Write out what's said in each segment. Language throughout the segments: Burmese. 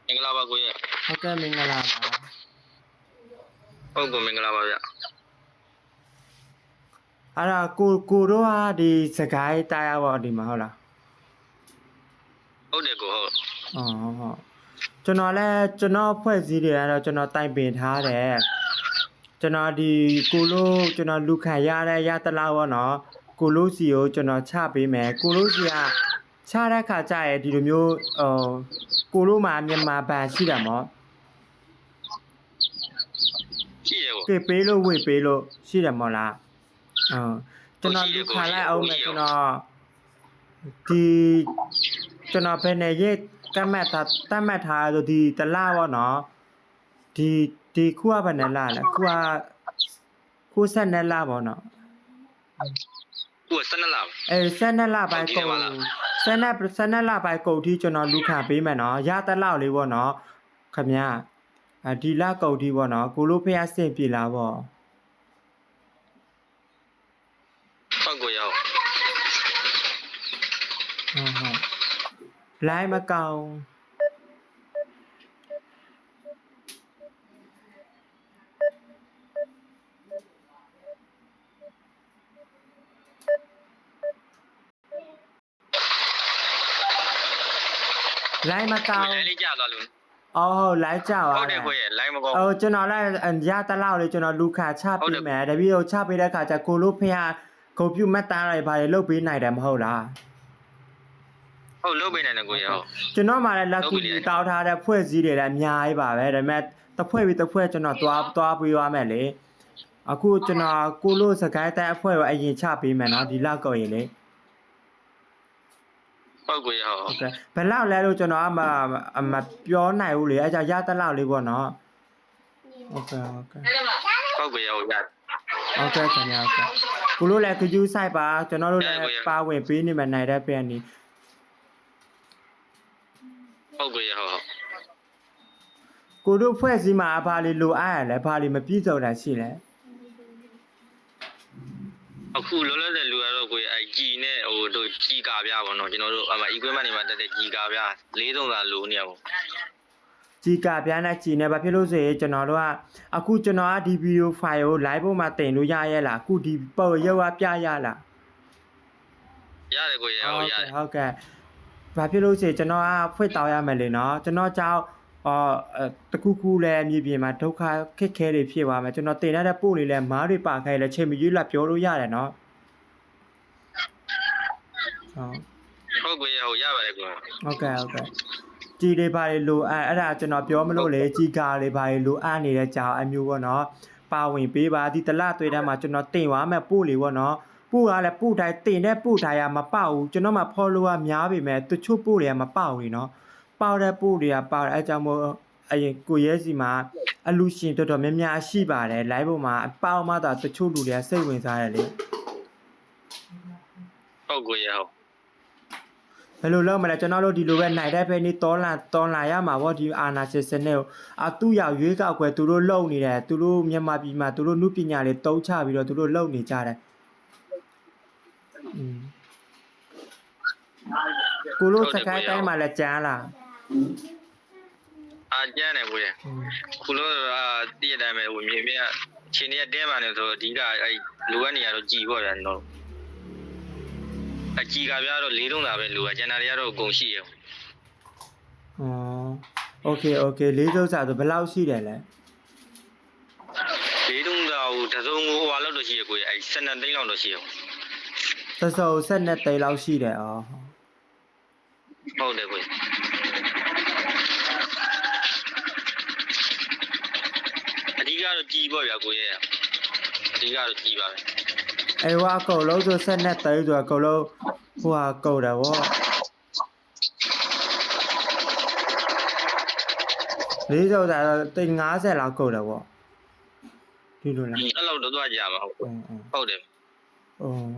မင်္ဂလာပါကိုရဲ့ဟုတ်ကဲ့မင်္ဂလာပါဟုတ်ကိုမင်္ဂလာပါဗျအဲ့ဒါကိုတို့ကဒီစကိုင်းတားရပါဒီမှာဟုတ်လားဟုတ်တယ်ကိုဟုတ်ဟုတ်ကျွန်တော်ဖွဲ့စည်းတယ်အဲ့တော့ကျွန်တော်တိုင်ပင်ထားတယ်ကျွန်တော်ဒီကိုလို့ကျွန်တော်လူခံရတလားပေါ့နော်ကိုလို့စီကိုကျွန်တော်ချပေးမယ်ကိုလို့စီကချတဲ့ခါကျရဲ့ဒီလိုမျိုးကိုလို့မှာမြန်မာဘန်ရှိတယ်မော်ရှိတယ်ကိုကပေးလို့ဝေပေးလို့ရှိတယ်မော်လားကျွန်တော်လူခံလိုက်အောင်မယ်ကျွန်တော်ဘယ်နဲ့ရဲ့တတ်မှတ်ထားဆိုဒီတလားပေါ့နော်ဒီခုကဘယ်နဲ့လားလဲခုဆက်နဲ့လားပေါ့နော်ကိုဆက်နဲ့လားဆက်နဲ့လားပိုင်းကုန်ဆက်နဲ့လားပိုင်းကုန်ที่ကျွန်တော်လူခံပေးမယ်နော်ရတလောက်လေးပေါ့နော်ခင်ဗျာဒီလကုန်ที่ပေါ့နော်ကိုလိုဖះဆင့်ပြေလားပေါ့ဟုတ်ကိုရောက်ဟုတ်လိုင်းမကောင်းလိုင်းမကောင်းလေးကြာသွားလို့ဟုတ်လိုင်းကြာပါဟုတ်တယ်ကိုရဲ့လိုင်းမကောင်းကျွန်တော်လည်းရတလောက်လေးကျွန်တော်လူခါချပေးမယ်တပည့်ကိုချပေးတဲ့ခါကျကိုလိုဖះကွန်ပျူတာမှတ်သားတွေဘာတွေလုပ်ပေးနိုင်တယ်မဟုတ်လားဟုတ်လုပ်ပေးနိုင်တယ်ကိုရဲ့ဟုတ်ကျွန်တော်မှလည်းလက်ကူတောင်းထားတဲ့ဖွဲ့စည်းတွေလည်းအများကြီးပါပဲဒါပေမဲ့တစ်ဖွဲ့ပြီးတစ်ဖွဲ့ကျွန်တော်သွားပြီးသွားမယ်လေအခုကျွန်တော်ကိုလို့စကိုင်းတိုင်းအဖွဲ့ကိုအရင်ချပေးမယ်နော်ဒီလောက်ကောရင်လေဟုတ်ကိုရဲ့ဟုတ်ကဲ့ဘယ်လောက်လဲလို့ကျွန်တော်မပြောနိုင်ဘူးလေအဲကြောင့်ရတလောက်လေးပေါ့နော်ဟုတ်ကဲ့ဟုတ်ကိုရဲ့ဟုတ်ရဟုတ်ကဲ့ခင်ဗျာကိုလို့လည်းကြူးဆိုင်ပါကျွန်တော်တို့လည်းပါဝင်ပေးနေမှနိုင်တဲ့ပြန်နေဟုတ်ကဲ့ဟုတ်ကိုတို့ဖွဲ့စည်းမှာဘာလေးလိုအားရလဲဘာလေးမပြည့်စုံတာရှိလဲအခုလောလောဆယ်လူရတော့ကိုကြီးနဲ့ဟိုတို့ကြီးကာပြပါတော့ကျွန်တော်တို့equipment တွေမှာတက်တဲ့ကြီးကာပြ4-3သာလိုနေရပေါ့ကြီးကာပြနဲ့ကြီးနဲ့ဘာဖြစ်လို့ဆိုရင်ကျွန်တော်တို့ကအခုကျွန်တော်ကဒီဗီဒီယိုဖိုင်ကို live ပေါ်မှာတင်လို့ရရဲ့လားအခုဒီပုံရုပ်ပြရလားရတယ်ကိုဟုတ်ရတယ်ဟုတ်ကဲ့ဘာဖြစ်လို့ဆိုရင်ကျွန်တော်ကဖွင့်တောင်းရမယ်လေနော်ကျွန်တော်ကြောင့်တခုလည်းမြေပြင်မှာဒုက္ခခက်ခဲတွေဖြစ်သွားမယ်ကျွန်တော်တင်ရတဲ့ပို့လေးလည်းမားတွေပါခိုင်းလဲချိန်မရွေးလာပြောလို့ရတယ်နော်ဟုတ်ကိုဟုတ်ရပါတယ်ကိုဟုတ်ကဲ့ကြီးတွေပါလေလိုအဲ့ဒါကျွန်တော်ပြောမလို့လေကြီးကားလေးပါလေလိုအားနေတဲ့ကြောင်အမျိုးပေါ့နော်ပါဝင်ပေးပါဒီတလသွေးတန်းမှာကျွန်တော်တင်သွားမယ်ပို့လေးပေါ့နော်ပို့ရလဲပို့တိုင်းတင်တဲ့ပို့တိုင်းကမပေါက်ဘူးကျွန်တော်မှ follow ကများပြီမဲ့တချို့ပို့တွေကမပေါက်ဘူးနော်ပေါက်တဲ့ပို့တွေကပေါက်အဲကြောင့်မို့အရင်ကိုရဲစီမှာအလူရှင်တော်တော်များများရှိပါတယ် live ပေါ်မှာပေါက်မှသာတချို့လူတွေကစိတ်ဝင်စားတယ်လေဟုတ်ကိုရဟုတ်ဘယ်လိုလုပ်မလဲကျွန်တော်တို့ဒီလိုပဲနိုင်တဲ့ဖက်နေတောလာရမှာဗောဒီအာနာစစ်စနစ်ကိုသူ့ရောက်ရွေးကောက်ွယ်သူတို့လုံနေတယ်သူတို့မြန်မာပြည်မှာသူတို့နုပညာတွေတုံးချပြီးတော့သူတို့လုံနေကြတယ်ကိုလိုစကိုင်းတိုင်းမှာလည်းကျန်းလာကျန်းတယ်ကိုရခုလို့တည့်ရတိုင်းပဲဟိုမြေမြခြေနေရတင်းပါနေဆိုအဓိကလိုအပ်နေရတော့ကြည်ပေါ့ဗျာတော့အကြီးကပြတော့4-3သာပဲလိုအပ်ကျန်တာတွေကတော့အကုန်ရှိရโอเค4-3စာဆိုဘယ်လောက်ရှိတယ်လဲ4-3သာဟိုတစုံကိုဟိုလောက်တော့ရှိရကိုရ12သိန်းလောက်တော့ရှိရတစုံ12သိန်းလောက်ရှိတယ်ဟုတ်တယ်ကိုအဓိကတော့ကြီးပေါ့ဗျာကိုရအဓိကတော့ကြီးပါပဲအဲ့ဝါကောလုံးဆို12သိန်းဆိုတော့ကောလုံးဟိုဟာကောတယ်ဗောလေးစုံတာ350လောက်ကောတယ်ဗောဒီလိုလားအဲ့လောက်တော့သွားကြပါဟုတ်တယ်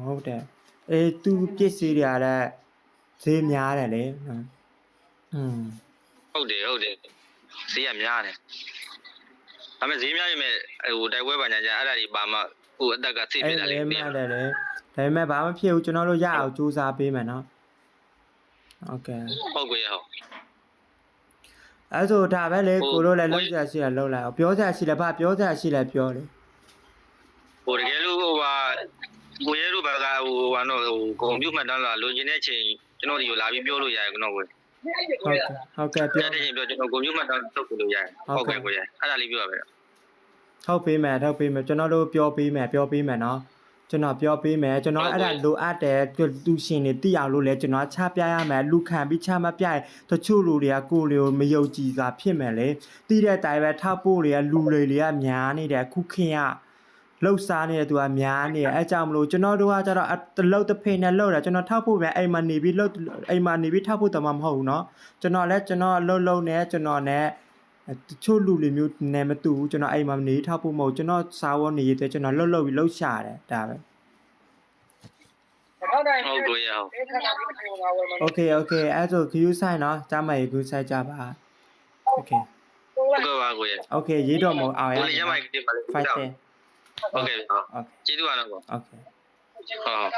ဟုတ်တယ်သူပစ္စည်းတွေလည်းဈေးများတယ်လေဟုတ်တယ်ဈေးကများတယ်ဒါပေမဲ့ဈေးများပြီမဲ့ဟိုတိုက်ပွဲပါညာကြအဲ့ဒါတွေပါမှဟိုအသက်ကသိပြတာလေမှန်တယ်လေဒါပေမဲ့ဘာမှဖြစ်ဘူးကျွန်တော်တို့ရအောင်စူးစမ်းပေးမယ်နော်ဟုတ်ကဲ့ဟုတ်ကဲ့ဟုတ် အဲ့ဆိုဒါပဲလေကိုတို့လည်းလုံးကြရှိတယ်လုံးလိုက်အောင်ပြောကြရှိတယ်ဘာပြောကြရှိလဲပြောလေ ဟိုတကယ်လို့ဟိုဟာကိုရဲတို့ဘက်ကဟိုဟာတော့ဟိုဂုံပြုတ်မှတ်တမ်းလာလိုချင်တဲ့ချိန်ကျွန်တော်ဒီကိုလာပြီးပြောလို့ရတယ်ကျွန်တော်ကို ဟုတ်ကဲ့ပြော တဲ့ချိန်ပြောကျွန်တော်ဂုံပြုတ်မှတ်တမ်းထုတ်လို့ရတယ်ဟုတ်ကဲ့ကိုရဲအဲ့ဒါလေးပြောရမယ် ဟုတ်ပေးမယ်ကျွန်တော်တို့ပြောပေးမယ်နော်ကျွန်တော်ပြောပေးမယ်ကျွန်တော်အဲ့ဒါလိုအပ်တယ်သူရှင်တွေသိအောင်လို့လဲကျွန်တော်ချပြရမယ်လူခံပြီးချမပြရင်တချို့လူတွေကကိုယ်တွေကိုမယုံကြည်တာဖြစ်မယ်လေတီးတဲ့အတိုင်းပဲထောက်ဖို့တွေကလူတွေကများနေတယ်ခုခင်ကလှုပ်ရှားနေတဲ့သူကများနေတယ်အဲကြောင့်မလို့ကျွန်တော်တို့ကကျတော့တလုတ်တစ်ဖိနဲ့လှုပ်တယ်ကျွန်တော်ထောက်ဖို့ပဲအိမ်မှာနေပြီးလှုပ်အိမ်မှာနေပြီးထောက်ဖို့တမမဟုတ်ဘူးเนาะကျွန်တော်လည်းကျွန်တော်အလုပ်လုပ်နေကျွန်တော်နဲ့တချို့လူတွေမျိုးနဲ့မတူဘူးကျွန်တော်အိမ်မှာနေထောက်ဖို့မဟုတ်ကျွန်တော်စားဝတ်နေရတဲ့ကျွန်တော်လှုပ်ပြီးလှုပ်ရှာတယ်ဒါပဲ ဟုတ်ကိုရဲဟုတ် โอเคအဲ့ဆို queue sign เนาะကြားမရေ queue sign ကြပါโอเค ဟုတ်ကဲ့ပါကိုရဲ โอเคရေးတော့မအောင်ရ ကိုလေးရမိုက်ဒီပါလေး 5 10 ဟုတ်ကဲ့ဟုတ်ကျေးဇူးပါတော့ကို โอเค ဟုတ်